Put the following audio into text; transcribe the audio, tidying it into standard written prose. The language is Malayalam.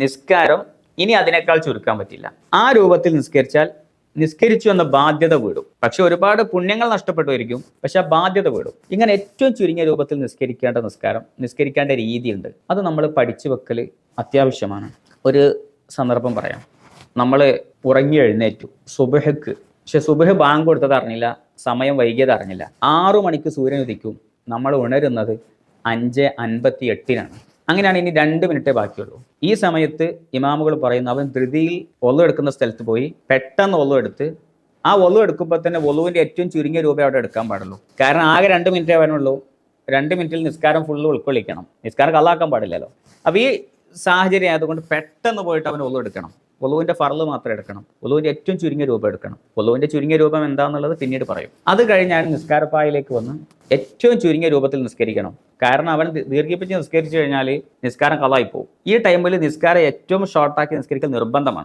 നിസ്കാരം ഇനി അതിനേക്കാൾ ചുരുക്കാൻ പറ്റില്ല. ആ രൂപത്തിൽ നിസ്കരിച്ചാൽ നിസ്കരിച്ചു എന്ന ബാധ്യത വീടും. പക്ഷെ ഒരുപാട് പുണ്യങ്ങൾ നഷ്ടപ്പെട്ടുമായിരിക്കും, പക്ഷെ ആ ബാധ്യത വീടും. ഇങ്ങനെ ഏറ്റവും ചുരുങ്ങിയ രൂപത്തിൽ നിസ്കരിക്കേണ്ട നിസ്കരിക്കേണ്ട രീതിയുണ്ട്. അത് നമ്മൾ പഠിച്ചു വെക്കൽ അത്യാവശ്യമാണ്. ഒരു സന്ദർഭം പറയാം. നമ്മൾ ഉറങ്ങി എഴുന്നേറ്റു സുബഹക്ക്, പക്ഷെ സുബഹ് ബാങ്ക് കൊടുത്തത് അറിഞ്ഞില്ല, സമയം വൈകിയത് അറിഞ്ഞില്ല. 6 മണിക്ക് സൂര്യൻ ഉദിക്കും. നമ്മൾ ഉണരുന്നത് 5:58-നാണ്. അങ്ങനെയാണ്. ഇനി 2 മിനിറ്റേ ബാക്കിയുള്ളൂ. ഈ സമയത്ത് ഇമാമുകൾ പറയുന്നു, അവൻ ധൃതിയിൽ ഒളു എടുക്കുന്ന സ്ഥലത്ത് പോയി പെട്ടെന്ന് ഒളു എടുത്ത്, ആ ഒളു എടുക്കുമ്പോൾ തന്നെ ഒളുവിൻ്റെ ഏറ്റവും ചുരുങ്ങിയ രൂപ അവിടെ എടുക്കാൻ പാടുള്ളൂ. കാരണം ആകെ 2 മിനിറ്റേ വരണുള്ളൂ. 2 മിനിറ്റിൽ നിസ്കാരം ഫുള്ള് ഉൾക്കൊള്ളിക്കണം. നിസ്കാരം കള്ളാക്കാൻ പാടില്ലല്ലോ. അപ്പോൾ ഈ സാഹചര്യം ആയതുകൊണ്ട് പെട്ടെന്ന് പോയിട്ട് അവൻ ഒളു എടുക്കണം. ഒളുവിൻ്റെ ഫർള് മാത്രം എടുക്കണം. ഒളുവിൻ്റെ ഏറ്റവും ചുരുങ്ങിയ രൂപം എടുക്കണം. ഒളുവിൻ്റെ ചുരുങ്ങിയ രൂപം എന്താണെന്നുള്ളത് പിന്നീട് പറയും. അത് കഴിഞ്ഞാൽ നിസ്കാരപ്പായിലേക്ക് വന്ന് ഏറ്റവും ചുരുങ്ങിയ രൂപത്തിൽ നിസ്കരിക്കണം. കാരണം അവൻ ദീർഘിപ്പിച്ച് നിസ്കരിച്ചു കഴിഞ്ഞാൽ നിസ്കാരം കളായി പോകും. ഈ ടൈമിൽ നിസ്കാരം ഏറ്റവും ഷോർട്ടാക്കി നിസ്കരിക്കൽ നിർബന്ധമാണ്.